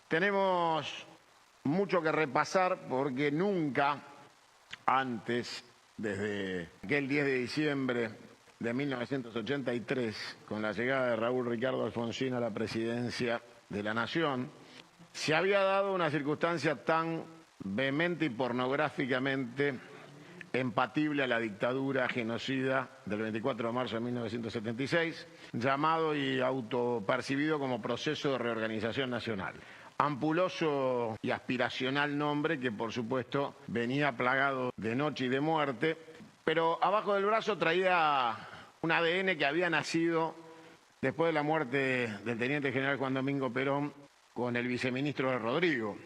Tenemos mucho que repasar porque nunca antes, desde aquel 10 de diciembre de 1983, con la llegada de Raúl Ricardo Alfonsín a la presidencia de la Nación, se había dado una circunstancia tan vehemente y pornográficamente empatible a la dictadura genocida del 24 de marzo de 1976, llamado y autopercibido como proceso de reorganización nacional. Ampuloso y aspiracional nombre que, por supuesto, venía plagado de noche y de muerte, pero abajo del brazo traía un ADN que había nacido después de la muerte del teniente general Juan Domingo Perón con el viceministro de Rodrigo.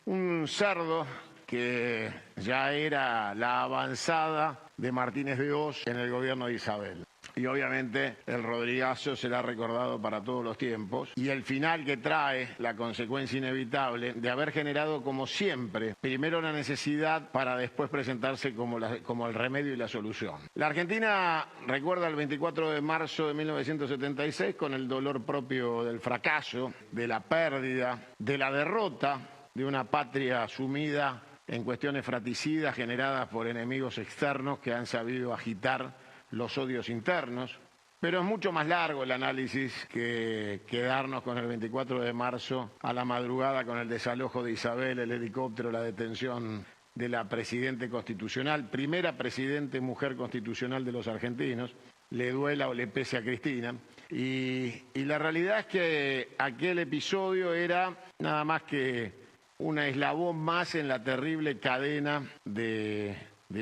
Un cerdo que ya era la avanzada de Martínez de Hoz en el gobierno de Isabel. Y obviamente el Rodrigazo será recordado para todos los tiempos. Y el final que trae la consecuencia inevitable de haber generado, como siempre, primero la necesidad para después presentarse como el remedio y la solución. La Argentina recuerda el 24 de marzo de 1976 con el dolor propio del fracaso, de la pérdida, de la derrota de una patria sumida en cuestiones fratricidas generadas por enemigos externos que han sabido agitar los odios internos, pero es mucho más largo el análisis que quedarnos con el 24 de marzo a la madrugada con el desalojo de Isabel, el helicóptero, la detención de la presidente constitucional, primera presidente mujer constitucional de los argentinos, le duela o le pese a Cristina. Y la realidad es que aquel episodio era nada más que un eslabón más en la terrible cadena de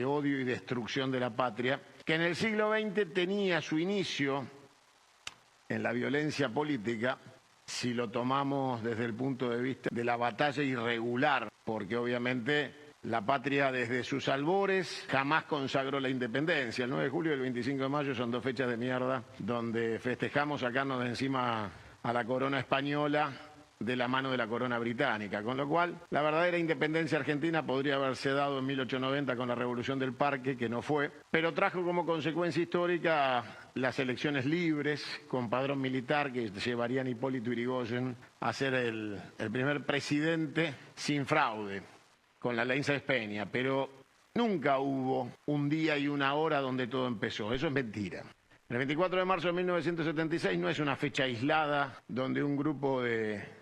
odio y destrucción de la patria, que en el siglo XX tenía su inicio en la violencia política, si lo tomamos desde el punto de vista de la batalla irregular, porque obviamente la patria desde sus albores jamás consagró la independencia. El 9 de julio y el 25 de mayo son dos fechas de mierda donde festejamos sacarnos de encima a la corona española de la mano de la corona británica, con lo cual la verdadera independencia argentina podría haberse dado en 1890 con la Revolución del Parque, que no fue, pero trajo como consecuencia histórica las elecciones libres con padrón militar que llevarían a Hipólito Yrigoyen a ser el primer presidente sin fraude, con la ley Sáenz Peña, pero nunca hubo un día y una hora donde todo empezó, eso es mentira. El 24 de marzo de 1976 no es una fecha aislada donde un grupo de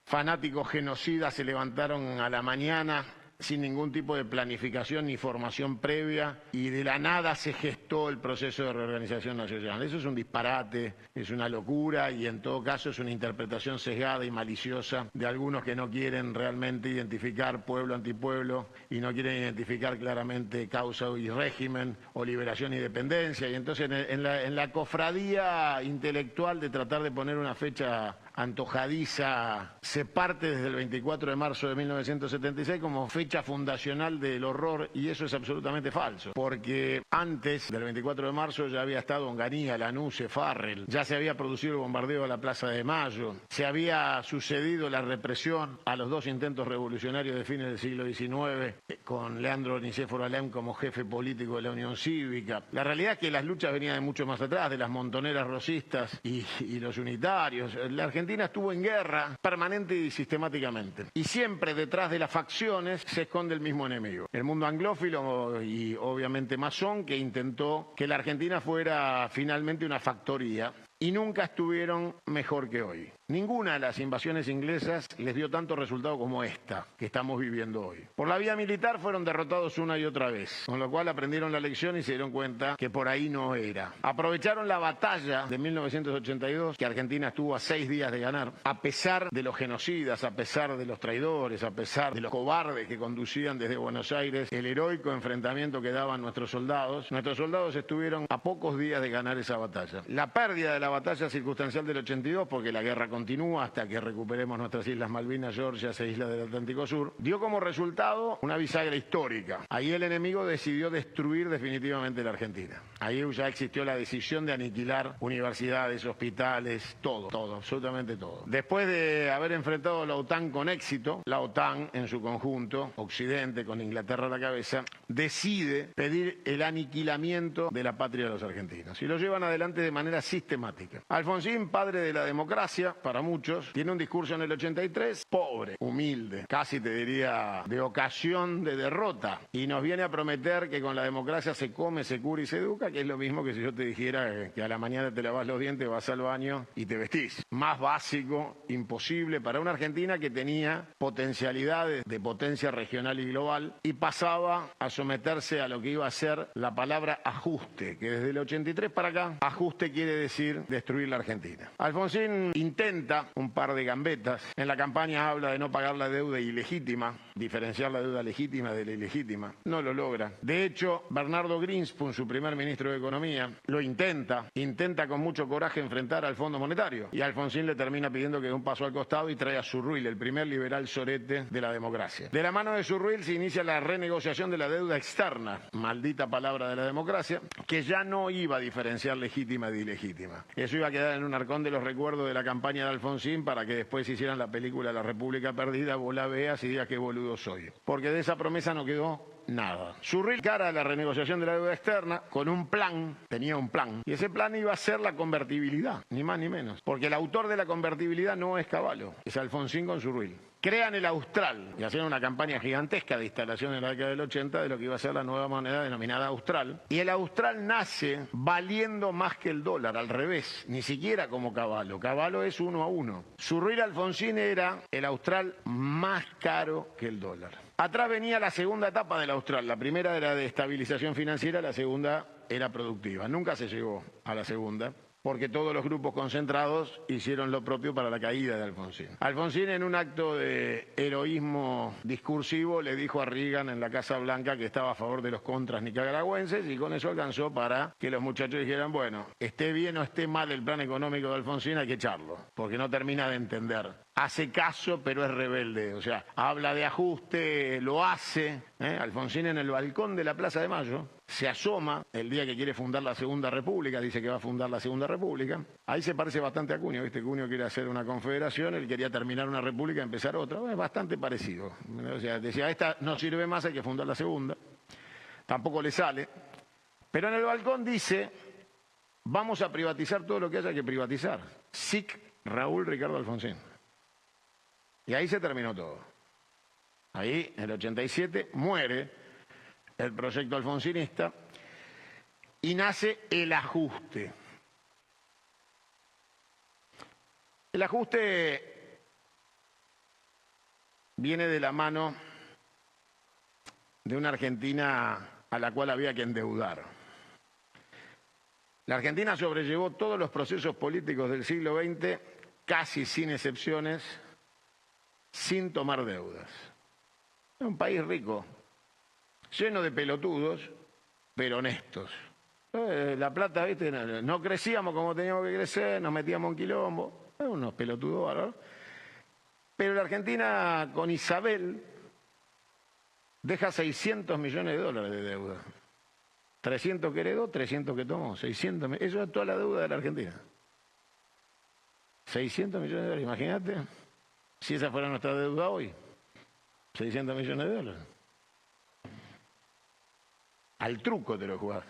fanáticos genocidas se levantaron a la mañana sin ningún tipo de planificación ni formación previa y de la nada se gestó el proceso de reorganización nacional. Eso es un disparate, es una locura y en todo caso es una interpretación sesgada y maliciosa de algunos que no quieren realmente identificar pueblo antipueblo y no quieren identificar claramente causa y régimen o liberación y dependencia. Y entonces en la cofradía intelectual de tratar de poner una fecha antojadiza, se parte desde el 24 de marzo de 1976 como fecha fundacional del horror, y eso es absolutamente falso, porque antes del 24 de marzo ya había estado Onganía, Lanús, Farrell, ya se había producido el bombardeo a la Plaza de Mayo, se había sucedido la represión a los dos intentos revolucionarios de fines del siglo XIX, con Leandro Nicéforo Alem como jefe político de la Unión Cívica. La realidad es que las luchas venían de mucho más atrás, de las montoneras rosistas y los unitarios. La Argentina estuvo en guerra permanente y sistemáticamente. Y siempre detrás de las facciones se esconde el mismo enemigo. El mundo anglófilo y obviamente masón, que intentó que la Argentina fuera finalmente una factoría. Y nunca estuvieron mejor que hoy. Ninguna de las invasiones inglesas les dio tanto resultado como esta que estamos viviendo hoy. Por la vía militar fueron derrotados una y otra vez, con lo cual aprendieron la lección y se dieron cuenta que por ahí no era. Aprovecharon la batalla de 1982, que Argentina estuvo a 6 días de ganar, a pesar de los genocidas, a pesar de los traidores, a pesar de los cobardes que conducían desde Buenos Aires el heroico enfrentamiento que daban nuestros soldados. Nuestros soldados estuvieron a pocos días de ganar esa batalla. La pérdida de la batalla circunstancial del 82, porque la guerra continúa hasta que recuperemos nuestras Islas Malvinas, Georgias e Islas del Atlántico Sur, dio como resultado una bisagra histórica. Ahí el enemigo decidió destruir definitivamente la Argentina. Ahí ya existió la decisión de aniquilar universidades, hospitales, todo, absolutamente todo. Después de haber enfrentado a la OTAN con éxito, la OTAN en su conjunto, Occidente con Inglaterra a la cabeza, decide pedir el aniquilamiento de la patria de los argentinos y lo llevan adelante de manera sistemática. Alfonsín, padre de la democracia, para muchos, tiene un discurso en el 83 pobre, humilde, casi te diría de ocasión de derrota, y nos viene a prometer que con la democracia se come, se cura y se educa, que es lo mismo que si yo te dijera que a la mañana te lavas los dientes, vas al baño y te vestís. Más básico, imposible para una Argentina que tenía potencialidades de potencia regional y global y pasaba a someterse a lo que iba a ser la palabra ajuste, que desde el 83 para acá, ajuste quiere decir destruir la Argentina. Alfonsín intenta un par de gambetas. En la campaña habla de no pagar la deuda ilegítima, diferenciar la deuda legítima de la ilegítima. No lo logra. De hecho, Bernardo Greenspun, su primer ministro de Economía, lo intenta con mucho coraje enfrentar al Fondo Monetario. Y Alfonsín le termina pidiendo que dé un paso al costado y trae a Zurruil, el primer liberal sorete de la democracia. De la mano de Zurruil se inicia la renegociación de la deuda externa, maldita palabra de la democracia, que ya no iba a diferenciar legítima de ilegítima. Eso iba a quedar en un arcón de los recuerdos de la campaña de Alfonsín para que después hicieran la película La República Perdida, vos la veas y digas qué boludo soy. Porque de esa promesa no quedó nada. Zurruil cara a la renegociación de la deuda externa con un plan, tenía un plan, y ese plan iba a ser la convertibilidad, ni más ni menos, porque el autor de la convertibilidad no es Cavallo, es Alfonsín con Zurruil. Crean el Austral y hacían una campaña gigantesca de instalación en la década del 80 de lo que iba a ser la nueva moneda denominada Austral. Y el Austral nace valiendo más que el dólar, al revés, ni siquiera como Cavallo. Cavallo es 1 a 1. Zurruil Alfonsín era el Austral más caro que el dólar. Atrás venía la segunda etapa del Austral. La primera era de estabilización financiera, la segunda era productiva. Nunca se llegó a la segunda, porque todos los grupos concentrados hicieron lo propio para la caída de Alfonsín. Alfonsín, en un acto de heroísmo discursivo, le dijo a Reagan en la Casa Blanca que estaba a favor de los contras nicaragüenses y con eso alcanzó para que los muchachos dijeran, bueno, esté bien o esté mal el plan económico de Alfonsín, hay que echarlo, porque no termina de entender. Hace caso, pero es rebelde, o sea, habla de ajuste, lo hace. Alfonsín en el balcón de la Plaza de Mayo se asoma el día que quiere fundar la Segunda República, dice que va a fundar la Segunda República. Ahí se parece bastante a Cunio, ¿viste? Cunio quiere hacer una confederación, él quería terminar una república y empezar otra. Es bastante parecido. O sea, decía, esta no sirve más, hay que fundar la segunda. Tampoco le sale. Pero en el balcón dice, vamos a privatizar todo lo que haya que privatizar. SIC Raúl Ricardo Alfonsín. Y ahí se terminó todo. Ahí, en el 87, muere el proyecto alfonsinista y nace el ajuste. El ajuste viene de la mano de una Argentina a la cual había que endeudar. La Argentina sobrellevó todos los procesos políticos del siglo XX, casi sin excepciones, sin tomar deudas. Es un país rico, lleno de pelotudos, pero honestos. La plata, ¿viste? No crecíamos como teníamos que crecer, nos metíamos en quilombo, unos pelotudos bárbaros. Pero la Argentina con Isabel deja 600 millones de dólares de deuda. 300 que heredó, 300 que tomó, 600 millones. Eso es toda la deuda de la Argentina. 600 millones de dólares, imagínate. Si esa fuera nuestra deuda hoy, 600 millones de dólares. Al truco te lo jugás.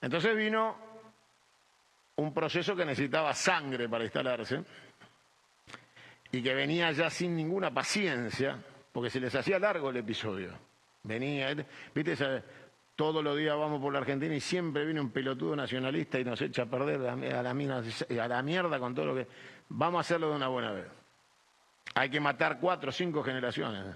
Entonces vino un proceso que necesitaba sangre para instalarse y que venía ya sin ninguna paciencia, porque se les hacía largo el episodio. Venía, viste, todos los días vamos por la Argentina y siempre viene un pelotudo nacionalista y nos echa a perder a la mierda con todo lo que... Vamos a hacerlo de una buena vez. Hay que matar 4 o 5 generaciones.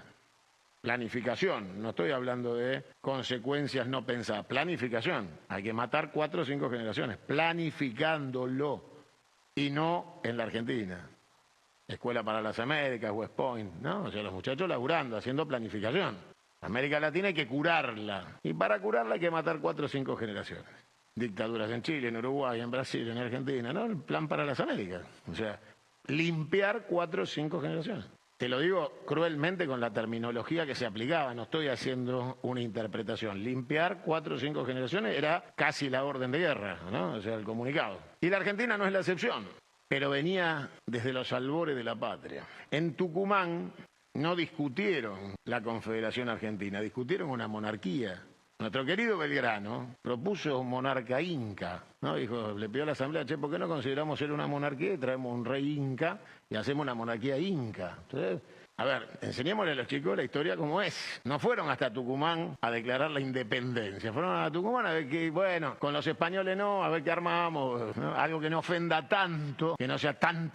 Planificación, no estoy hablando de consecuencias no pensadas. Planificación, hay que matar 4 o 5 generaciones, planificándolo, y no en la Argentina. Escuela para las Américas, West Point, ¿no? O sea, los muchachos laburando, haciendo planificación. América Latina hay que curarla, y para curarla hay que matar 4 o 5 generaciones. Dictaduras en Chile, en Uruguay, en Brasil, en Argentina, ¿no? El plan para las Américas. O sea, limpiar 4 o 5 generaciones. Te lo digo cruelmente con la terminología que se aplicaba, no estoy haciendo una interpretación. Limpiar 4 o 5 generaciones era casi la orden de guerra, ¿no? O sea, el comunicado. Y la Argentina no es la excepción, pero venía desde los albores de la patria. En Tucumán no discutieron la Confederación Argentina, discutieron una monarquía. Nuestro querido Belgrano propuso un monarca inca, ¿no? Dijo, le pidió a la asamblea, che, ¿por qué no consideramos ser una monarquía y traemos un rey inca y hacemos una monarquía inca? Entonces, a ver, enseñémosle a los chicos la historia como es. No fueron hasta Tucumán a declarar la independencia, fueron a Tucumán a ver que, bueno, con los españoles no, a ver qué armamos, ¿no? Algo que no ofenda tanto, que no sea tan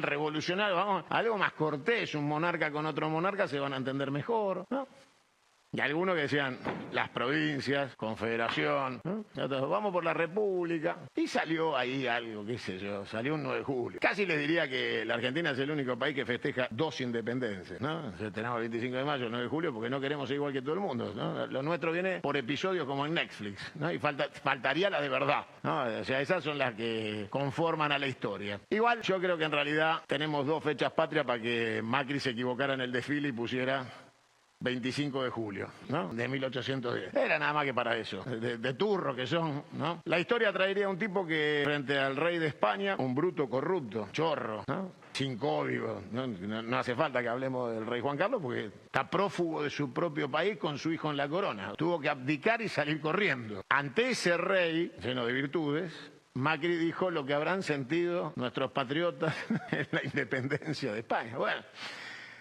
revolucionario, vamos, algo más cortés, un monarca con otro monarca se van a entender mejor, ¿no? Y algunos que decían las provincias, confederación, ¿no? Entonces, vamos por la república. Y salió ahí algo, qué sé yo, salió un 9 de julio. Casi les diría que la Argentina es el único país que festeja 2 independencias, ¿no? Entonces, tenemos el 25 de mayo, el 9 de julio, porque no queremos ser igual que todo el mundo, ¿no? Lo nuestro viene por episodios como en Netflix, ¿no? Y faltaría la de verdad, ¿no? O sea, esas son las que conforman a la historia. Igual, yo creo que en realidad tenemos 2 fechas patrias para que Macri se equivocara en el desfile y pusiera 25 de julio, ¿no? De 1810. Era nada más que para eso, de turro que son, ¿no? La historia traería un tipo que, frente al rey de España, un bruto corrupto, chorro, ¿no? Sin código, no hace falta que hablemos del rey Juan Carlos porque está prófugo de su propio país con su hijo en la corona. Tuvo que abdicar y salir corriendo. Ante ese rey, lleno de virtudes, Macri dijo lo que habrán sentido nuestros patriotas en la independencia de España. Bueno,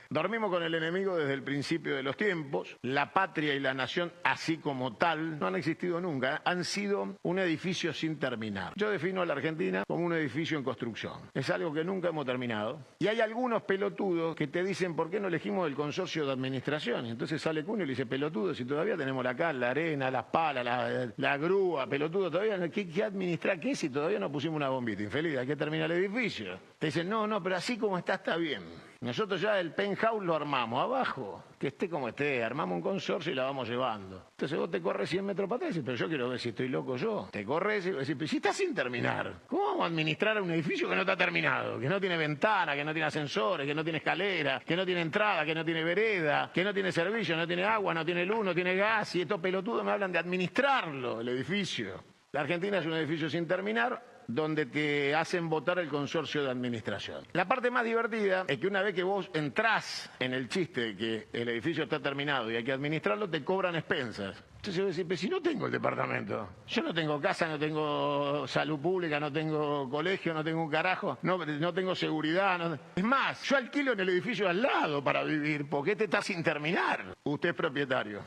dormimos con el enemigo desde el principio de los tiempos. La patria y la nación, así como tal, no han existido nunca. Han sido un edificio sin terminar. Yo defino a la Argentina como un edificio en construcción. Es algo que nunca hemos terminado. Y hay algunos pelotudos que te dicen, ¿por qué no elegimos el consorcio de administración? Y entonces sale Cunio y le dice, pelotudo, si todavía tenemos la cal, la arena, las palas, la grúa, pelotudo, todavía ¿qué administrar qué si todavía no pusimos una bombita? Infeliz, hay que terminar el edificio. Te dicen, no, pero así como está bien. Nosotros ya el penthouse lo armamos abajo, que esté como esté, armamos un consorcio y la vamos llevando. Entonces vos te corres 100 metros para atrás y dices, pero yo quiero ver si estoy loco yo. Te corres y decís, pero si está sin terminar, ¿cómo vamos a administrar un edificio que no está terminado? Que no tiene ventana, que no tiene ascensores, que no tiene escalera, que no tiene entrada, que no tiene vereda, que no tiene servicio, no tiene agua, no tiene luz, no tiene gas, y estos pelotudos me hablan de administrarlo, el edificio. La Argentina es un edificio sin terminar, donde te hacen votar el consorcio de administración. La parte más divertida es que una vez que vos entrás en el chiste de que el edificio está terminado y hay que administrarlo, te cobran expensas. Entonces vos decís, pero si no tengo el departamento, yo no tengo casa, no tengo salud pública, no tengo colegio, no tengo un carajo, no tengo seguridad. No... Es más, yo alquilo en el edificio al lado para vivir, porque este está sin terminar. Usted es propietario,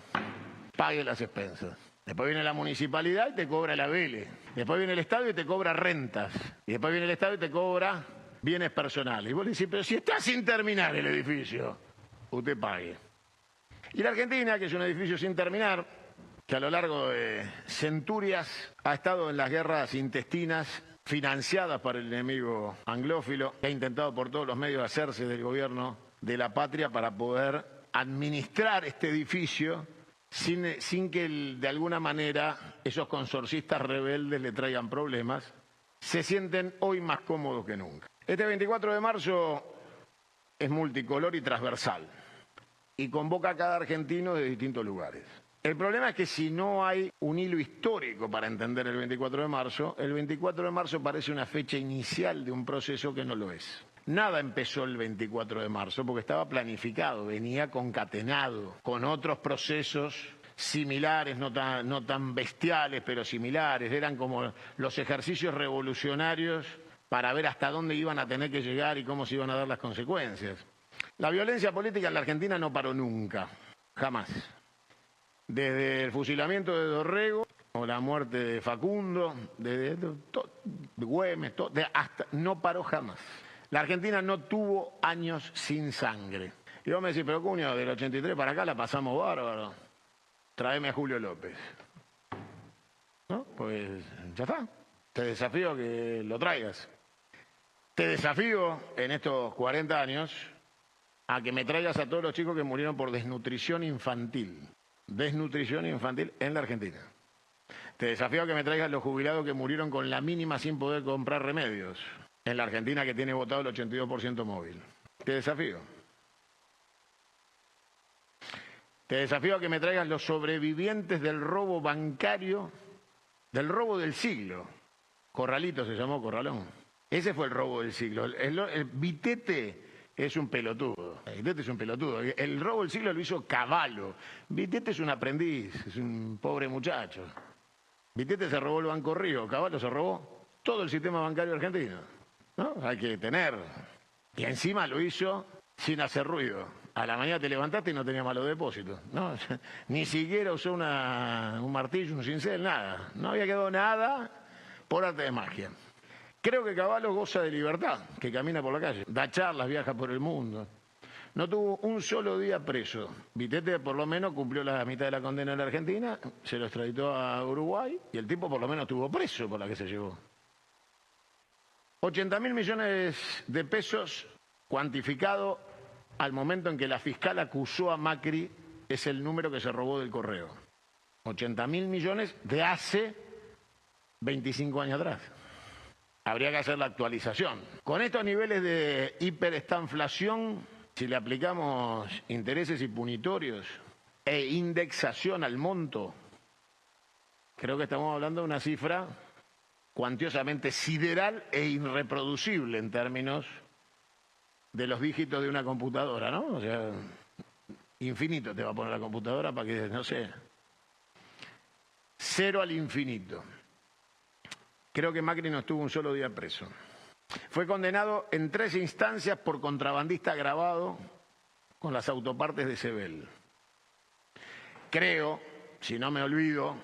pague las expensas. Después viene la municipalidad y te cobra la vele. Después viene el Estado y te cobra rentas. Y después viene el Estado y te cobra bienes personales. Y vos le decís, pero si está sin terminar el edificio, usted pague. Y la Argentina, que es un edificio sin terminar, que a lo largo de centurias ha estado en las guerras intestinas financiadas por el enemigo anglófilo, que ha intentado por todos los medios hacerse del gobierno de la patria para poder administrar este edificio sin que de alguna manera esos consorcistas rebeldes le traigan problemas, se sienten hoy más cómodos que nunca. Este 24 de marzo es multicolor y transversal y convoca a cada argentino de distintos lugares. El problema es que si no hay un hilo histórico para entender el 24 de marzo parece una fecha inicial de un proceso que no lo es. Nada empezó el 24 de marzo porque estaba planificado, venía concatenado con otros procesos similares, no tan bestiales, pero similares. Eran como los ejercicios revolucionarios para ver hasta dónde iban a tener que llegar y cómo se iban a dar las consecuencias. La violencia política en la Argentina no paró nunca, jamás. Desde el fusilamiento de Dorrego o la muerte de Facundo, de Güemes, hasta no paró jamás. La Argentina no tuvo años sin sangre. Y vos me decís, pero Cunio, del 83 para acá la pasamos bárbaro. Tráeme a Julio López. ¿No? Pues ya está. Te desafío a que lo traigas. Te desafío en estos 40 años a que me traigas a todos los chicos que murieron por desnutrición infantil. Desnutrición infantil en la Argentina. Te desafío a que me traigas los jubilados que murieron con la mínima sin poder comprar remedios. En la Argentina, que tiene votado el 82% móvil. Te desafío. Te desafío a que me traigas los sobrevivientes del robo bancario, del robo del siglo. Corralito se llamó, Corralón. Ese fue el robo del siglo. El vitete es un pelotudo. Vitete es un pelotudo. El robo del siglo lo hizo Cavallo. Vitete es un aprendiz, es un pobre muchacho. Vitete se robó el Banco Río, Cavallo se robó todo el sistema bancario argentino. ¿No? Hay que tener. Y encima lo hizo sin hacer ruido. A la mañana te levantaste y no tenía malos depósitos. ¿No? Ni siquiera usó un martillo, un cincel, nada. No había quedado nada por arte de magia. Creo que Cavallo goza de libertad, que camina por la calle, da charlas, viaja por el mundo. No tuvo un solo día preso. Vitete por lo menos cumplió la mitad de la condena en la Argentina, se lo extraditó a Uruguay y el tipo por lo menos estuvo preso por la que se llevó. 80.000 millones de pesos cuantificado al momento en que la fiscal acusó a Macri, es el número que se robó del correo. 80.000 millones de hace 25 años atrás. Habría que hacer la actualización. Con estos niveles de hiperestanflación, si le aplicamos intereses y punitorios e indexación al monto, creo que estamos hablando de una cifra cuantiosamente sideral e irreproducible en términos de los dígitos de una computadora, ¿no? O sea, infinito te va a poner la computadora para que, no sé, 0 al infinito. Creo que Macri no estuvo un solo día preso. Fue condenado en 3 instancias por contrabandista agravado con las autopartes de Sebel. Creo, si no me olvido,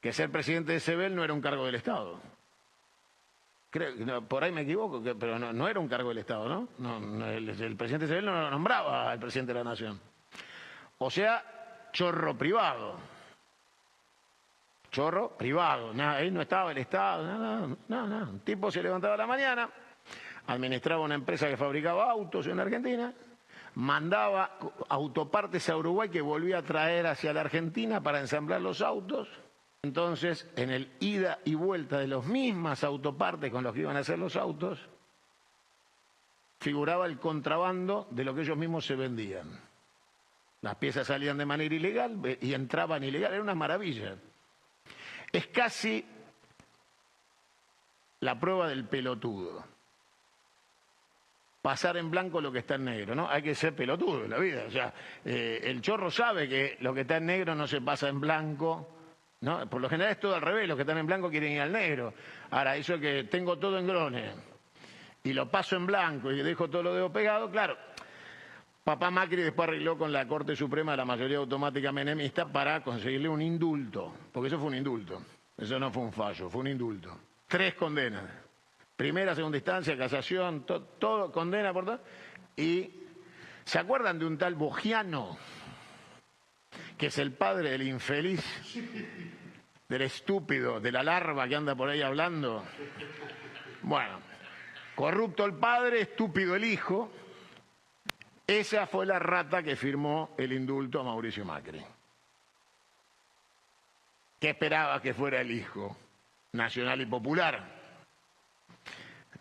que ser presidente de Sebel no era un cargo del Estado. Creo, por ahí me equivoco, pero no era un cargo del Estado, ¿no? El presidente de Sebel no lo nombraba al presidente de la Nación. O sea, chorro privado. Chorro privado, nada, ahí no estaba el Estado, nada. Un tipo se levantaba a la mañana, administraba una empresa que fabricaba autos en Argentina, mandaba autopartes a Uruguay que volvía a traer hacia la Argentina para ensamblar los autos. Entonces, en el ida y vuelta de las mismas autopartes con los que iban a hacer los autos, figuraba el contrabando de lo que ellos mismos se vendían. Las piezas salían de manera ilegal y entraban ilegal, era una maravilla. Es casi la prueba del pelotudo. Pasar en blanco lo que está en negro, ¿no? Hay que ser pelotudo en la vida. O sea, el chorro sabe que lo que está en negro no se pasa en blanco, ¿no? Por lo general es todo al revés, los que están en blanco quieren ir al negro. Ahora, eso que tengo todo en grone y lo paso en blanco y dejo todo lo dedo pegado, claro. Papá Macri después arregló con la Corte Suprema de la mayoría automática menemista para conseguirle un indulto, porque eso fue un indulto, eso no fue un fallo, fue un indulto. 3 condenas, primera, segunda instancia, casación, todo condena por todo. Y ¿se acuerdan de un tal Bogiano, que es el padre del infeliz, del estúpido, de la larva que anda por ahí hablando? Bueno, corrupto el padre, estúpido el hijo. Esa fue la rata que firmó el indulto a Mauricio Macri. ¿Qué esperaba que fuera el hijo? Nacional y popular.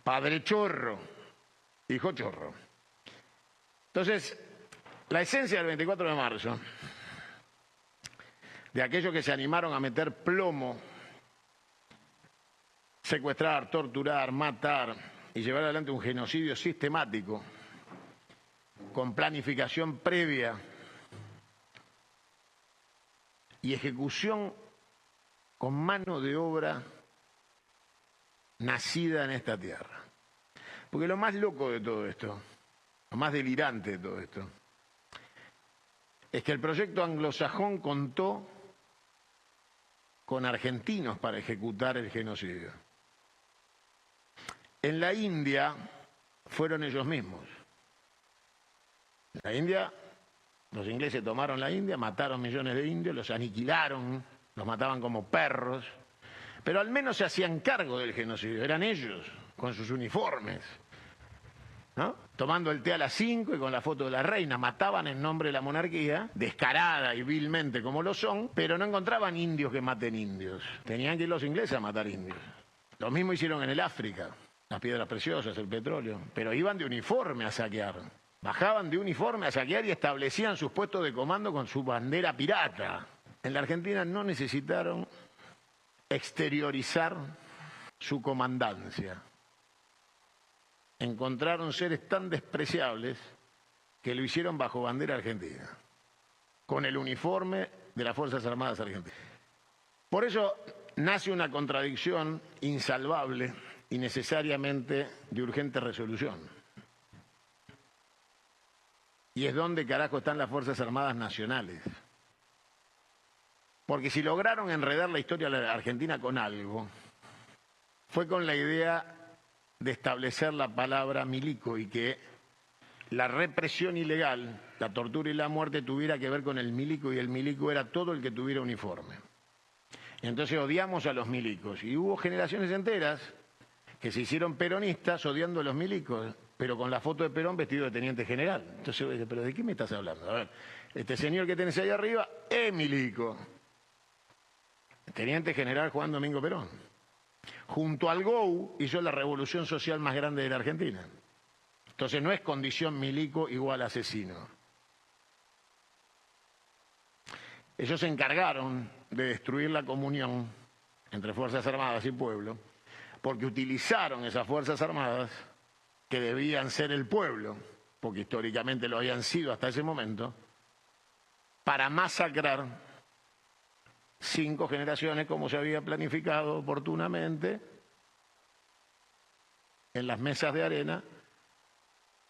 Padre chorro, hijo chorro. Entonces, la esencia del 24 de marzo, de aquellos que se animaron a meter plomo, secuestrar, torturar, matar y llevar adelante un genocidio sistemático, con planificación previa y ejecución con mano de obra nacida en esta tierra. Porque lo más loco de todo esto, lo más delirante de todo esto, es que el proyecto anglosajón contó con argentinos para ejecutar el genocidio. En la India fueron ellos mismos. La India, los ingleses tomaron la India, mataron millones de indios, los aniquilaron, los mataban como perros, pero al menos se hacían cargo del genocidio, eran ellos, con sus uniformes, ¿no? Tomando el té a las 5 y con la foto de la reina, mataban en nombre de la monarquía, descarada y vilmente como lo son, pero no encontraban indios que maten indios, tenían que ir los ingleses a matar indios. Lo mismo hicieron en el África, las piedras preciosas, el petróleo, pero iban de uniforme a saquear. Bajaban de uniforme a saquear y establecían sus puestos de comando con su bandera pirata. En la Argentina no necesitaron exteriorizar su comandancia. encontraron seres tan despreciables que lo hicieron bajo bandera argentina, con el uniforme de las Fuerzas Armadas Argentinas. Por eso nace una contradicción insalvable y necesariamente de urgente resolución. Y es donde carajo están las Fuerzas Armadas Nacionales. Porque si lograron enredar la historia de la Argentina con algo, fue con la idea de establecer la palabra milico y que la represión ilegal, la tortura y la muerte tuviera que ver con el milico, y el milico era todo el que tuviera uniforme. Entonces odiamos a los milicos y hubo generaciones enteras que se hicieron peronistas odiando a los milicos, pero con la foto de Perón vestido de teniente general. Entonces, ¿pero de qué me estás hablando? A ver, este señor que tenés ahí arriba es milico. Teniente general Juan Domingo Perón. Junto al GOU hizo la revolución social más grande de la Argentina. Entonces no es condición milico igual asesino. Ellos se encargaron de destruir la comunión entre Fuerzas Armadas y pueblo, porque utilizaron esas Fuerzas Armadas, que debían ser el pueblo, porque históricamente lo habían sido hasta ese momento, para masacrar 5 generaciones como se había planificado oportunamente en las mesas de arena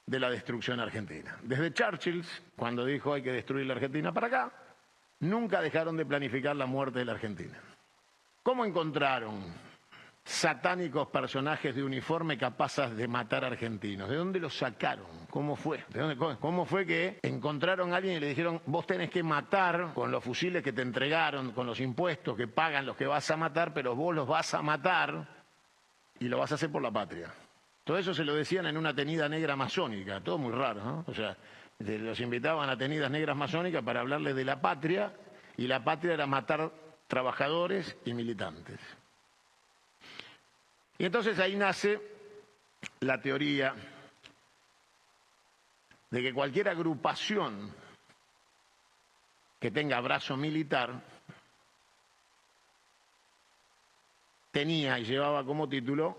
de la destrucción argentina. Desde Churchill, cuando dijo hay que destruir la Argentina para acá, nunca dejaron de planificar la muerte de la Argentina. ¿Cómo encontraron satánicos personajes de uniforme capaces de matar argentinos? ¿De dónde los sacaron? ¿Cómo fue? ¿Cómo fue que encontraron a alguien y le dijeron vos tenés que matar con los fusiles que te entregaron, con los impuestos que pagan los que vas a matar, pero vos los vas a matar y lo vas a hacer por la patria? Todo eso se lo decían en una tenida negra masónica, todo muy raro, ¿no? O sea, los invitaban a tenidas negras masónicas para hablarles de la patria, y la patria era matar trabajadores y militantes. Y entonces ahí nace la teoría de que cualquier agrupación que tenga brazo militar tenía y llevaba como título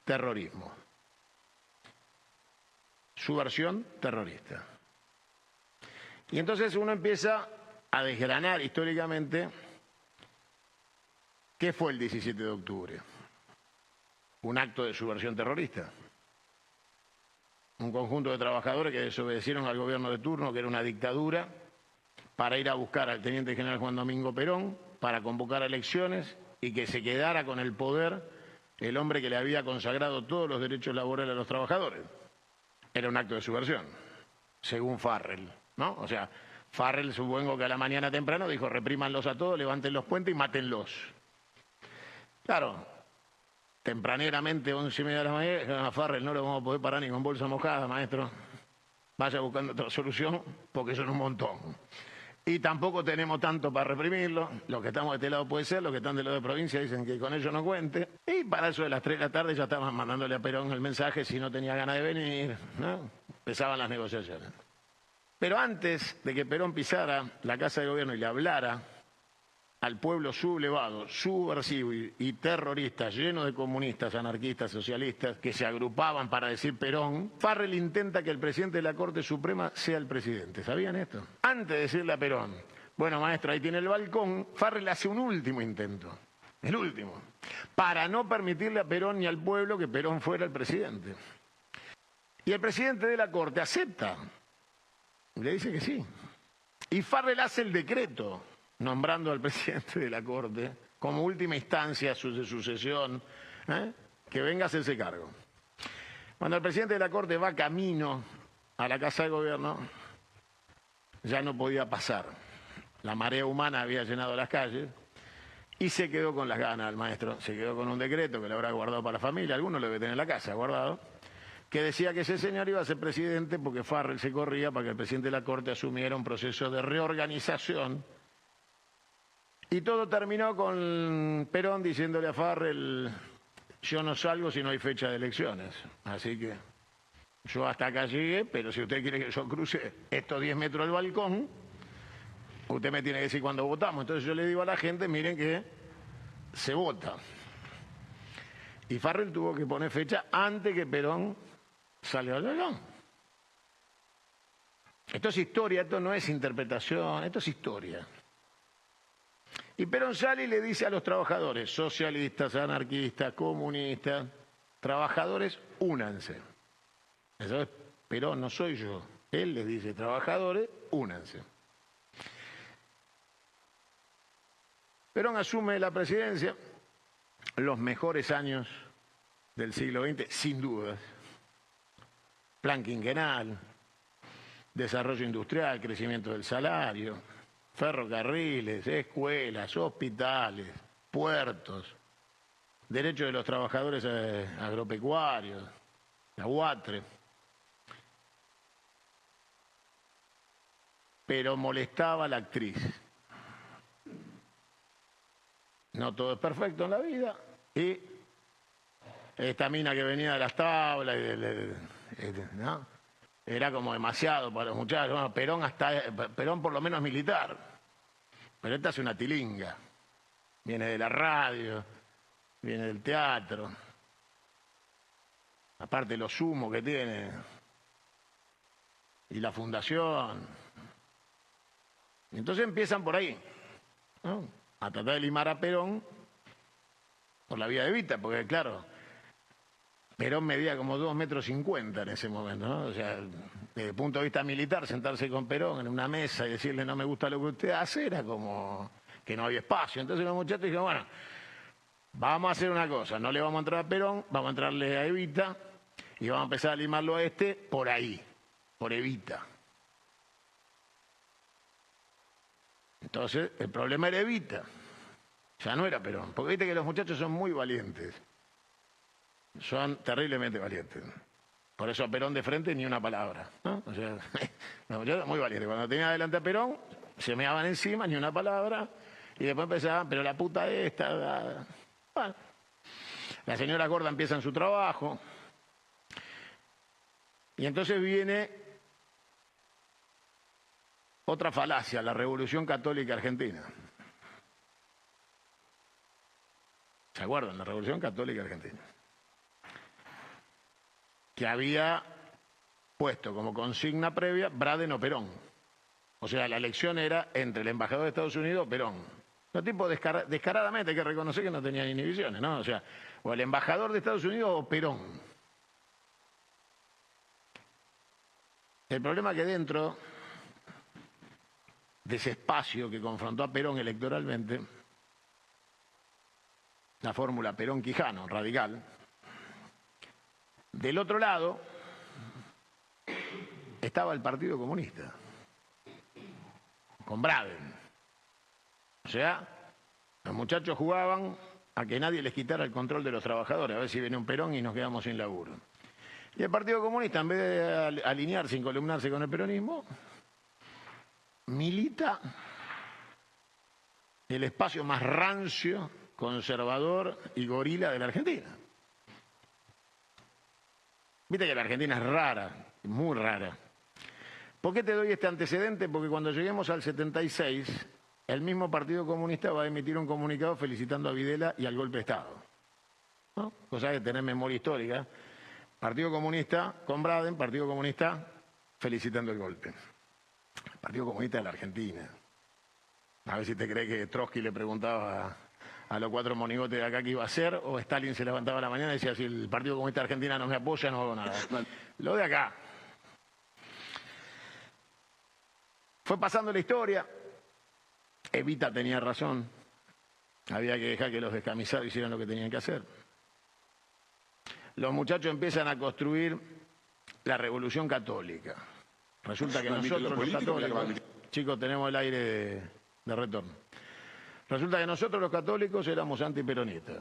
terrorismo. Su versión terrorista. Y entonces uno empieza a desgranar históricamente qué fue el 17 de octubre. Un acto de subversión terrorista. Un conjunto de trabajadores que desobedecieron al gobierno de turno, que era una dictadura, para ir a buscar al teniente general Juan Domingo Perón, para convocar elecciones y que se quedara con el poder el hombre que le había consagrado todos los derechos laborales a los trabajadores. Era un acto de subversión, según Farrell, ¿no? O sea, Farrell, supongo que a la mañana temprano dijo reprímanlos a todos, levanten los puentes y mátenlos. Claro, tempraneramente, 11:30 de la mañana, a Farrell no lo vamos a poder parar ni con bolsa mojada, maestro. Vaya buscando otra solución, porque son un montón. Y tampoco tenemos tanto para reprimirlo. Los que estamos de este lado puede ser, los que están del lado de provincia dicen que con ellos no cuente. Y para eso de las 3 de la tarde ya estaban mandándole a Perón el mensaje si no tenía ganas de venir, ¿no? Empezaban las negociaciones. Pero antes de que Perón pisara la Casa de Gobierno y le hablara al pueblo sublevado, subversivo y terrorista, lleno de comunistas, anarquistas, socialistas, que se agrupaban para decir Perón, Farrell intenta que el presidente de la Corte Suprema sea el presidente. ¿Sabían esto? Antes de decirle a Perón, bueno, maestro, ahí tiene el balcón, Farrell hace un último intento, el último, para no permitirle a Perón ni al pueblo que Perón fuera el presidente. Y el presidente de la Corte acepta, le dice que sí. Y Farrell hace el decreto nombrando al presidente de la Corte como última instancia de sucesión, que venga a hacerse cargo. Cuando el presidente de la Corte va camino a la Casa de Gobierno, ya no podía pasar. La marea humana había llenado las calles y se quedó con las ganas el maestro. Se quedó con un decreto que le habrá guardado para la familia, alguno lo debe tener en la casa guardado, que decía que ese señor iba a ser presidente porque Farrell se corría para que el presidente de la Corte asumiera un proceso de reorganización. Y todo terminó con Perón diciéndole a Farrell, yo no salgo si no hay fecha de elecciones. Así que yo hasta acá llegué, pero si usted quiere que yo cruce estos 10 metros del balcón, usted me tiene que decir cuándo votamos. Entonces yo le digo a la gente, miren que se vota. Y Farrell tuvo que poner fecha antes que Perón salió Perón. Esto es historia, esto no es interpretación, esto es historia. Y Perón sale y le dice a los trabajadores, socialistas, anarquistas, comunistas, trabajadores, únanse. Eso es Perón, no soy yo. Él les dice, trabajadores, únanse. Perón asume la presidencia, los mejores años del siglo XX, sin dudas. Plan quinquenal, desarrollo industrial, crecimiento del salario, ferrocarriles, escuelas, hospitales, puertos, derechos de los trabajadores agropecuarios, la UATRE. Pero molestaba a la actriz. No todo es perfecto en la vida. Y esta mina que venía de las tablas, ¿no? Era como demasiado para los muchachos. Bueno, Perón por lo menos militar. Pero esta es una tilinga. Viene de la radio, viene del teatro. Aparte los humos que tiene. Y la fundación. Entonces empiezan por ahí, ¿no? A tratar de limar a Perón por la vía de Evita, porque claro, Perón medía como 2,50 metros en ese momento, ¿no? O sea, desde el punto de vista militar, sentarse con Perón en una mesa y decirle no me gusta lo que usted hace, era como que no había espacio. Entonces los muchachos dijeron, bueno, vamos a hacer una cosa, no le vamos a entrar a Perón, vamos a entrarle a Evita y vamos a empezar a limarlo a este por ahí, por Evita. Entonces, el problema era Evita, ya no era Perón, porque viste que los muchachos son muy valientes, son terriblemente valientes. Por eso a Perón de frente ni una palabra, ¿no? O sea, los muchachos muy valientes. Cuando tenía delante a Perón, se meaban encima, ni una palabra, y después empezaban, pero la puta esta... Bueno. La señora Gorda empieza en su trabajo, y entonces viene otra falacia, la Revolución Católica Argentina. ¿Se acuerdan? La Revolución Católica Argentina. Que había puesto como consigna previa Braden o Perón. O sea, la elección era entre el embajador de Estados Unidos o Perón. Los tipos descaradamente hay que reconocer que no tenían inhibiciones, ¿no? O sea, o el embajador de Estados Unidos o Perón. El problema es que dentro de ese espacio que confrontó a Perón electoralmente, la fórmula Perón-Quijano, radical, del otro lado estaba el Partido Comunista, con Braden. O sea, los muchachos jugaban a que nadie les quitara el control de los trabajadores, a ver si viene un Perón y nos quedamos sin laburo. Y el Partido Comunista, en vez de alinearse, incolumnarse con el peronismo, milita el espacio más rancio, conservador y gorila de la Argentina. Viste que la Argentina es rara, muy rara. ¿Por qué te doy este antecedente? Porque cuando lleguemos al 76, el mismo Partido Comunista va a emitir un comunicado felicitando a Videla y al golpe de Estado, ¿no? Cosa de tener memoria histórica. Partido Comunista con Braden, Partido Comunista felicitando el golpe. Partido Comunista de la Argentina. A ver si te crees que Trotsky le preguntaba a los 4 monigotes de acá qué iba a hacer, o Stalin se levantaba a la mañana y decía, si el Partido Comunista de Argentina no me apoya, no hago nada. Lo de acá. Fue pasando la historia. Evita tenía razón. Había que dejar que los descamisados hicieran lo que tenían que hacer. Los muchachos empiezan a construir la Revolución Católica. Resulta que nosotros los católicos... Chicos, tenemos el aire de retorno. Resulta que nosotros los católicos éramos antiperonistas.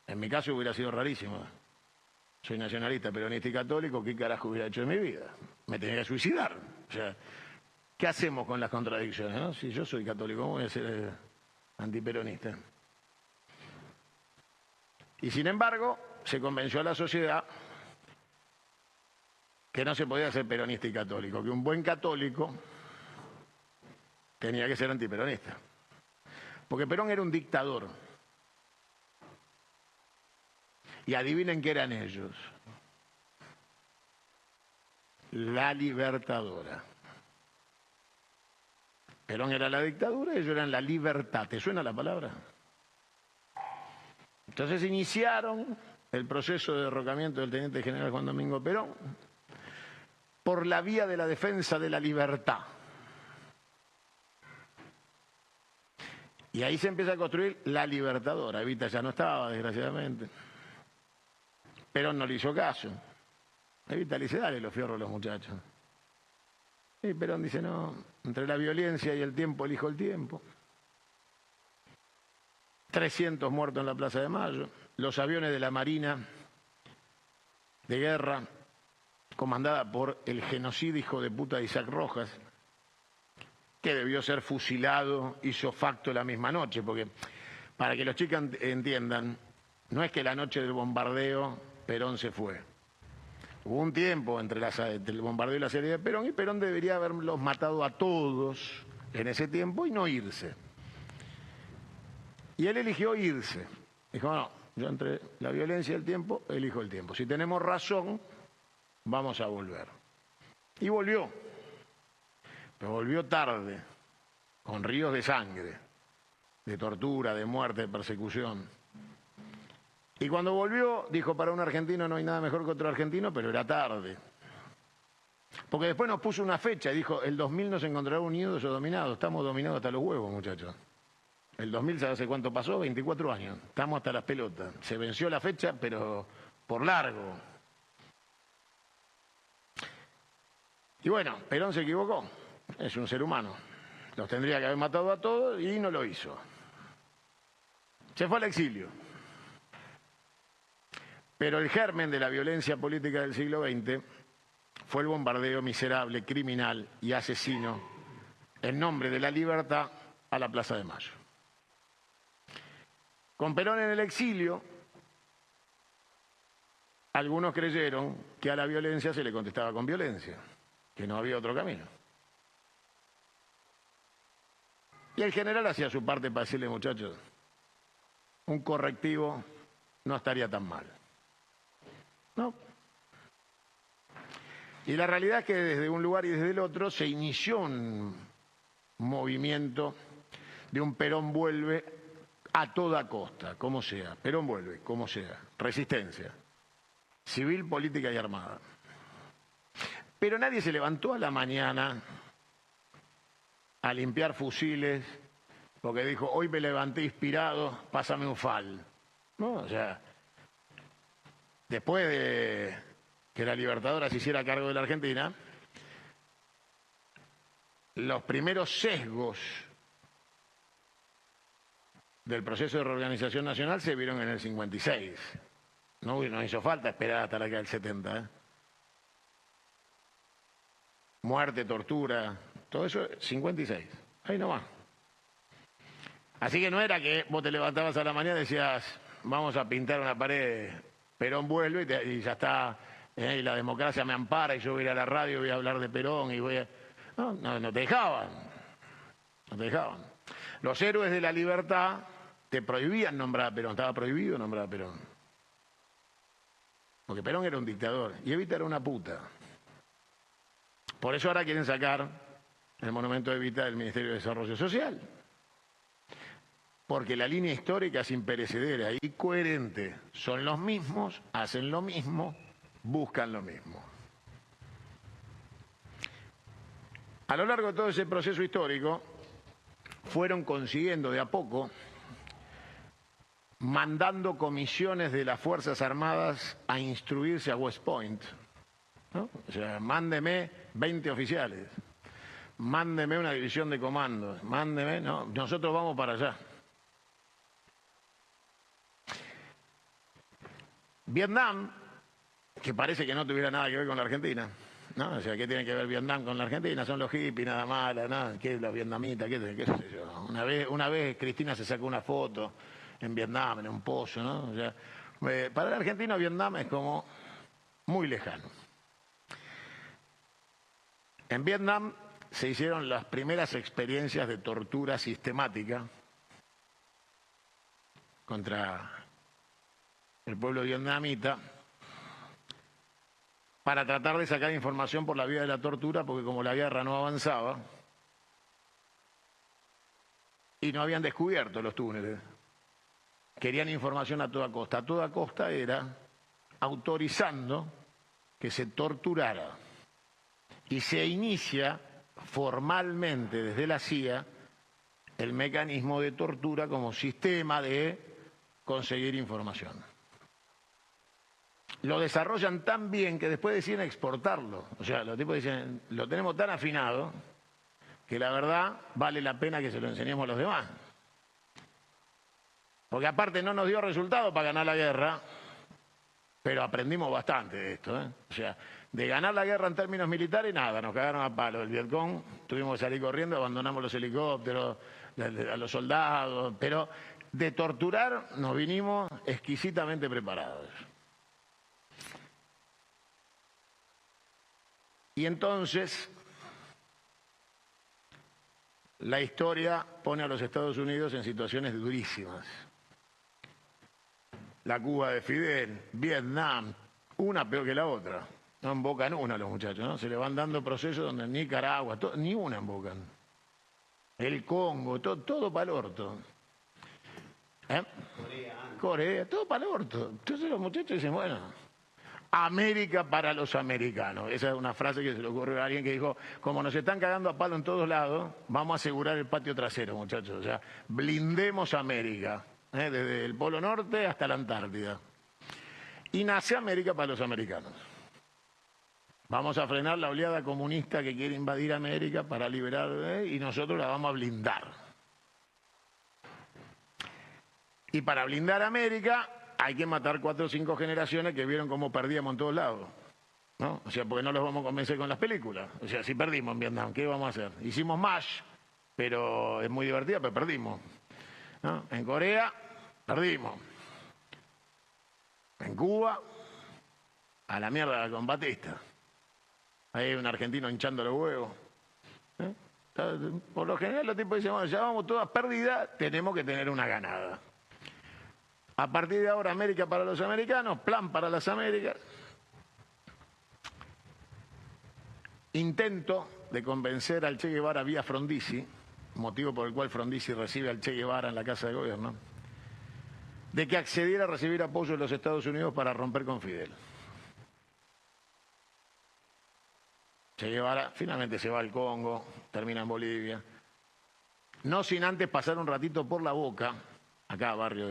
En mi caso hubiera sido rarísimo. Soy nacionalista, peronista y católico, ¿qué carajo hubiera hecho en mi vida? Me tenía que suicidar. O sea, ¿qué hacemos con las contradicciones, no? Si yo soy católico, ¿cómo voy a ser antiperonista? Y sin embargo, se convenció a la sociedad que no se podía ser peronista y católico, que un buen católico tenía que ser antiperonista. Porque Perón era un dictador. Y adivinen qué eran ellos. la Libertadora. Perón era la dictadura y ellos eran la libertad. ¿Te suena la palabra? Entonces iniciaron el proceso de derrocamiento del teniente general Juan Domingo Perón por la vía de la defensa de la libertad. Y ahí se empieza a construir la Libertadora. Evita ya no estaba, desgraciadamente. Perón no le hizo caso. Evita le dice, dale los fierros a los muchachos. Y Perón dice, no, entre la violencia y el tiempo elijo el tiempo. 300 muertos en la Plaza de Mayo. Los aviones de la Marina de guerra, comandada por el genocida hijo de puta de Isaac Rojas, que debió ser fusilado ipso facto la misma noche, porque para que los chicos entiendan, no es que la noche del bombardeo Perón se fue. Hubo un tiempo entre el bombardeo y la salida de Perón, y Perón debería haberlos matado a todos en ese tiempo y no irse. Y él eligió irse. Dijo, no, yo entre la violencia y el tiempo, elijo el tiempo. Si tenemos razón, vamos a volver. Y volvió. Pero volvió tarde, con ríos de sangre, de tortura, de muerte, de persecución. Y cuando volvió, dijo, para un argentino no hay nada mejor que otro argentino, pero era tarde. Porque después nos puso una fecha y dijo, el 2000 nos encontrará unidos o dominados. Estamos dominados hasta los huevos, muchachos. El 2000, ¿sabes hace cuánto pasó? 24 años. Estamos hasta las pelotas. Se venció la fecha, pero por largo. Y bueno, Perón se equivocó. Es un ser humano. Los tendría que haber matado a todos y no lo hizo. Se fue al exilio. Pero el germen de la violencia política del siglo XX fue el bombardeo miserable, criminal y asesino en nombre de la libertad a la Plaza de Mayo. Con Perón en el exilio, algunos creyeron que a la violencia se le contestaba con violencia, que no había otro camino. Y el general hacía su parte para decirle, muchachos, un correctivo no estaría tan mal. ¿No? Y la realidad es que desde un lugar y desde el otro se inició un movimiento de un Perón vuelve a toda costa, como sea. Perón vuelve, como sea. Resistencia. Civil, política y armada. Pero nadie se levantó a la mañana a limpiar fusiles porque dijo, hoy me levanté inspirado, pásame un FAL. ¿No? O sea, después de que la Libertadora se hiciera cargo de la Argentina, los primeros sesgos del proceso de reorganización nacional se vieron en el 56. No hizo falta esperar hasta la que del 70. Muerte, tortura, todo eso, 56. Ahí nomás. Así que no era que vos te levantabas a la mañana y decías, vamos a pintar una pared, Perón vuelve y ya está, y la democracia me ampara y yo voy a ir a la radio y voy a hablar de Perón y voy a... No te dejaban. No te dejaban. Los héroes de la libertad te prohibían nombrar a Perón, estaba prohibido nombrar a Perón. Porque Perón era un dictador y Evita era una puta. Por eso ahora quieren sacar el monumento de Evita del Ministerio de Desarrollo Social. Porque la línea histórica es imperecedera y coherente. Son los mismos, hacen lo mismo, buscan lo mismo. A lo largo de todo ese proceso histórico, fueron consiguiendo de a poco, mandando comisiones de las Fuerzas Armadas a instruirse a West Point, ¿no? O sea, mándeme 20 oficiales, mándeme una división de comandos, mándeme, no, nosotros vamos para allá. Vietnam, que parece que no tuviera nada que ver con la Argentina, ¿no? O sea, ¿qué tiene que ver Vietnam con la Argentina? Son los hippies, nada más, nada, ¿qué es los vietnamitas? ¿Qué sé yo? Una vez Cristina se sacó una foto en Vietnam, en un pozo, ¿no? O sea, para el argentino Vietnam es como muy lejano. En Vietnam se hicieron las primeras experiencias de tortura sistemática contra el pueblo vietnamita para tratar de sacar información por la vía de la tortura, porque como la guerra no avanzaba y no habían descubierto los túneles, querían información a toda costa. A toda costa era autorizando que se torturara. Y se inicia formalmente desde la CIA el mecanismo de tortura como sistema de conseguir información. Lo desarrollan tan bien que después deciden exportarlo. O sea, los tipos dicen, lo tenemos tan afinado que la verdad vale la pena que se lo enseñemos a los demás. Porque aparte no nos dio resultado para ganar la guerra, pero aprendimos bastante de esto, ¿eh? O sea, de ganar la guerra en términos militares, nada, nos cagaron a palo. El Vietcong, tuvimos que salir corriendo, abandonamos los helicópteros, a los soldados, pero de torturar nos vinimos exquisitamente preparados. Y entonces, la historia pone a los Estados Unidos en situaciones durísimas. La Cuba de Fidel, Vietnam, una peor que la otra. No embocan una los muchachos, ¿no? Se le van dando procesos donde Nicaragua, ni una embocan. El Congo, todo para el orto. Corea, todo para el orto. Entonces los muchachos dicen, bueno, América para los americanos. Esa es una frase que se le ocurrió a alguien que dijo, como nos están cagando a palo en todos lados, vamos a asegurar el patio trasero, muchachos. O sea, blindemos América. Desde el Polo Norte hasta la Antártida. Y nace América para los americanos. Vamos a frenar la oleada comunista que quiere invadir América para liberar, y nosotros la vamos a blindar. Y para blindar América hay que matar 4 o 5 generaciones que vieron cómo perdíamos en todos lados, ¿no? O sea, porque no los vamos a convencer con las películas. O sea, si perdimos en Vietnam, ¿qué vamos a hacer? Hicimos MASH, pero es muy divertida, pero perdimos, ¿no? En Corea, perdimos. En Cuba, a la mierda con Batista. Ahí hay un argentino hinchando los huevos. Por lo general los tipos dicen, bueno, ya vamos todas perdidas, tenemos que tener una ganada. A partir de ahora, América para los americanos, plan para las Américas. Intento de convencer al Che Guevara vía Frondizi, motivo por el cual Frondizi recibe al Che Guevara en la Casa de Gobierno, de que accediera a recibir apoyo de los Estados Unidos para romper con Fidel. Che Guevara finalmente se va al Congo, termina en Bolivia, no sin antes pasar un ratito por La Boca, acá barrio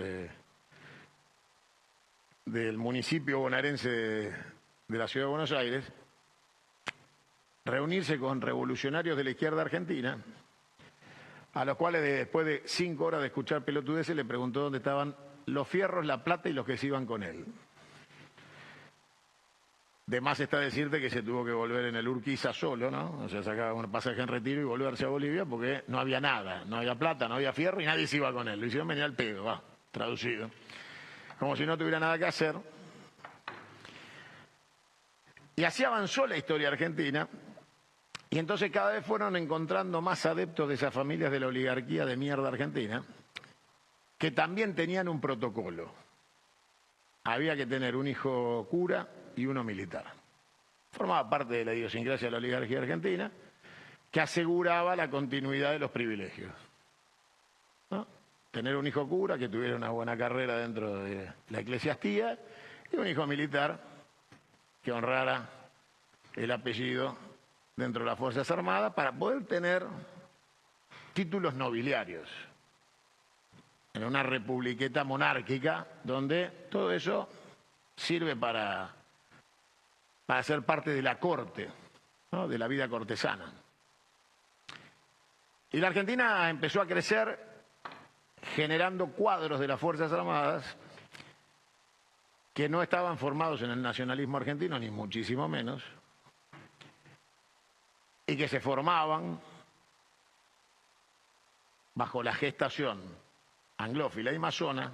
del municipio bonaerense de la Ciudad de Buenos Aires, reunirse con revolucionarios de la izquierda argentina, a los cuales después de 5 horas de escuchar pelotudeces le preguntó dónde estaban los fierros, la plata y los que se iban con él. De más está decirte que se tuvo que volver en el Urquiza solo, ¿no? O sea, sacaba un pasaje en retiro y volverse a Bolivia porque no había nada, no había plata, no había fierro y nadie se iba con él. Lo hicieron venir al pedo, va, traducido. Como si no tuviera nada que hacer. Y así avanzó la historia argentina. Y entonces cada vez fueron encontrando más adeptos de esas familias de la oligarquía de mierda argentina, que también tenían un protocolo. Había que tener un hijo cura y uno militar. Formaba parte de la idiosincrasia de la oligarquía argentina, que aseguraba la continuidad de los privilegios, ¿no? Tener un hijo cura que tuviera una buena carrera dentro de la eclesiastía y un hijo militar que honrara el apellido dentro de las Fuerzas Armadas para poder tener títulos nobiliarios en una republiqueta monárquica donde todo eso sirve para ser parte de la corte, ¿no? De la vida cortesana. Y la Argentina empezó a crecer generando cuadros de las Fuerzas Armadas que no estaban formados en el nacionalismo argentino, ni muchísimo menos, y que se formaban bajo la gestación anglófila y masona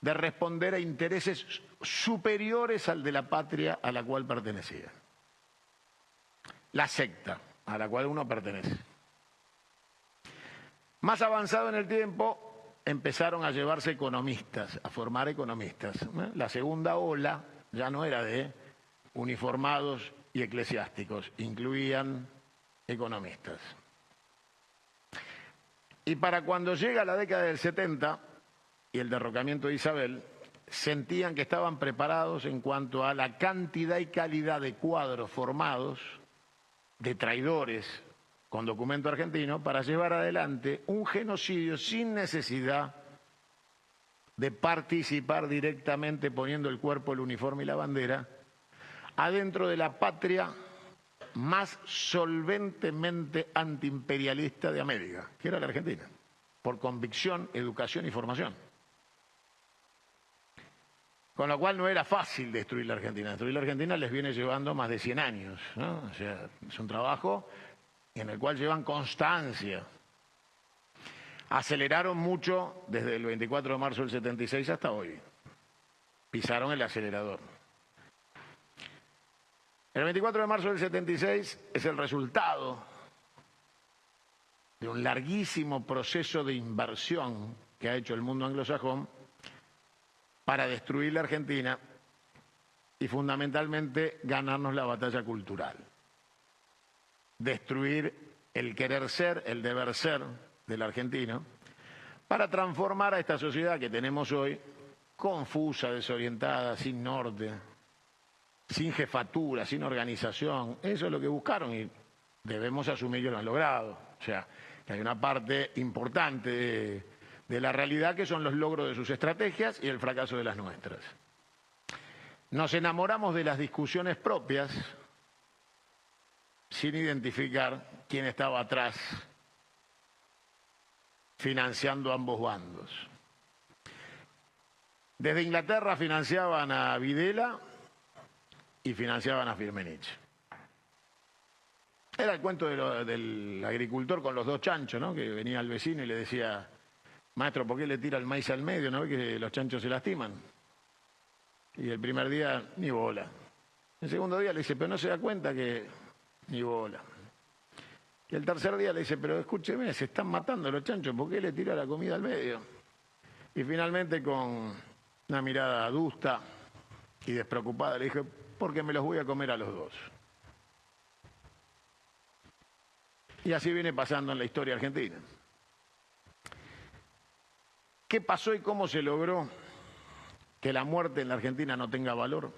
de responder a intereses superiores al de la patria a la cual pertenecía. La secta a la cual uno pertenece. Más avanzado en el tiempo, empezaron a llevarse economistas, a formar economistas. La segunda ola ya no era de uniformados y eclesiásticos, incluían economistas. Y para cuando llega la década del 70 y el derrocamiento de Isabel, sentían que estaban preparados en cuanto a la cantidad y calidad de cuadros formados, de traidores con documento argentino, para llevar adelante un genocidio sin necesidad de participar directamente poniendo el cuerpo, el uniforme y la bandera adentro de la patria más solventemente antiimperialista de América, que era la Argentina, por convicción, educación y formación. Con lo cual no era fácil destruir la Argentina. Destruir la Argentina les viene llevando más de 100 años, ¿no? O sea, es un trabajo en el cual llevan constancia. Aceleraron mucho desde el 24 de marzo del 76 hasta hoy. Pisaron el acelerador. El 24 de marzo del 76 es el resultado de un larguísimo proceso de inversión que ha hecho el mundo anglosajón para destruir la Argentina y fundamentalmente ganarnos la batalla cultural. Destruir el querer ser, el deber ser del argentino, para transformar a esta sociedad que tenemos hoy confusa, desorientada, sin norte, sin jefatura, sin organización. Eso es lo que buscaron y debemos asumir que lo han logrado. O sea, que hay una parte importante de la realidad que son los logros de sus estrategias y el fracaso de las nuestras. Nos enamoramos de las discusiones propias sin identificar quién estaba atrás financiando ambos bandos. Desde Inglaterra financiaban a Videla y financiaban a Firmenich. Era el cuento del agricultor con los dos chanchos, ¿no? Que venía al vecino y le decía: maestro, ¿por qué le tira el maíz al medio? ¿No ve que los chanchos se lastiman? Y el primer día, ni bola. El segundo día le dice: pero no se da cuenta que ni bola. Y el tercer día le dice: pero escúcheme, se están matando los chanchos, ¿por qué le tira la comida al medio? Y finalmente, con una mirada adusta y despreocupada, le dije: porque me los voy a comer a los dos. Y así viene pasando en la historia argentina. ¿Qué pasó y cómo se logró que la muerte en la Argentina no tenga valor?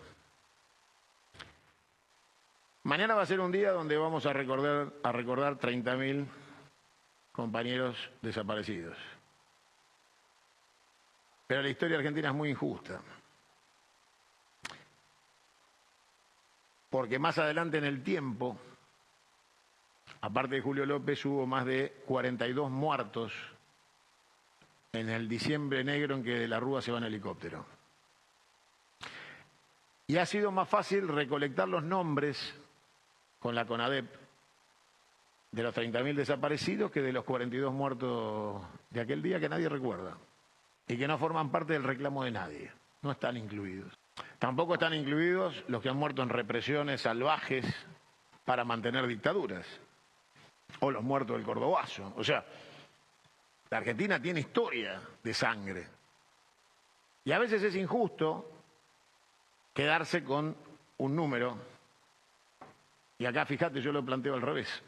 Mañana va a ser un día donde vamos a recordar 30.000 compañeros desaparecidos. Pero la historia argentina es muy injusta. Porque más adelante en el tiempo, aparte de Julio López, hubo más de 42 muertos en el diciembre negro en que de la Rúa se va en helicóptero. Y ha sido más fácil recolectar los nombres con la CONADEP de los 30.000 desaparecidos que de los 42 muertos de aquel día que nadie recuerda y que no forman parte del reclamo de nadie, no están incluidos. Tampoco están incluidos los que han muerto en represiones salvajes para mantener dictaduras, o los muertos del Cordobazo. O sea, la Argentina tiene historia de sangre. Y a veces es injusto quedarse con un número. Y acá, fíjate, yo lo planteo al revés.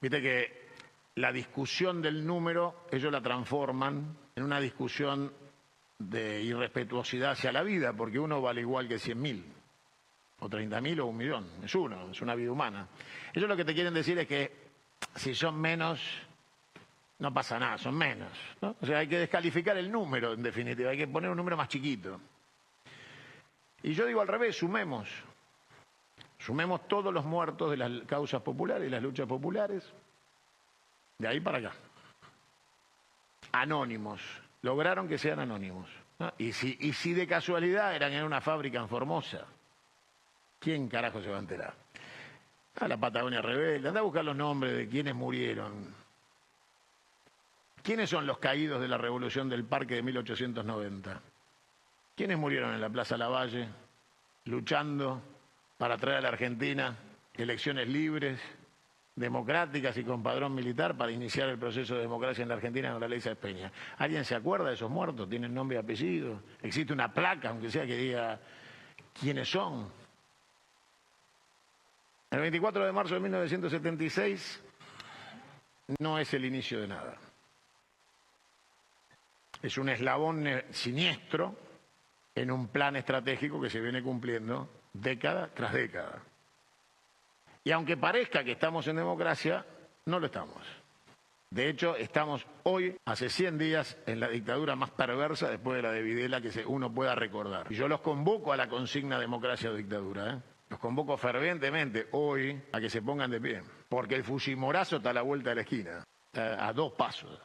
Viste que la discusión del número, ellos la transforman en una discusión de irrespetuosidad hacia la vida, porque uno vale igual que 100.000, o 30.000 o 1.000.000. Es uno, es una vida humana. Ellos lo que te quieren decir es que si son menos, no pasa nada, son menos, ¿no? O sea, hay que descalificar el número, en definitiva, hay que poner un número más chiquito. Y yo digo al revés, sumemos todos los muertos de las causas populares y las luchas populares, de ahí para acá. Anónimos, lograron que sean anónimos, ¿no? Y si de casualidad eran en una fábrica en Formosa, ¿quién carajo se va a enterar? A la Patagonia Rebelde, anda a buscar los nombres de quienes murieron. ¿Quiénes son los caídos de la Revolución del Parque de 1890? ¿Quiénes murieron en la Plaza Lavalle luchando para traer a la Argentina elecciones libres, democráticas y con padrón militar para iniciar el proceso de democracia en la Argentina con la ley Sáenz Peña? ¿Alguien se acuerda de esos muertos? ¿Tienen nombre y apellido? ¿Existe una placa, aunque sea, que diga quiénes son? El 24 de marzo de 1976 no es el inicio de nada. Es un eslabón siniestro en un plan estratégico que se viene cumpliendo década tras década. Y aunque parezca que estamos en democracia, no lo estamos. De hecho, estamos hoy, hace 100 días, en la dictadura más perversa después de la de Videla que uno pueda recordar. Y yo los convoco a la consigna democracia o dictadura, ¿eh? Los convoco fervientemente hoy a que se pongan de pie, porque el fujimorazo está a la vuelta de la esquina, a 2 pasos.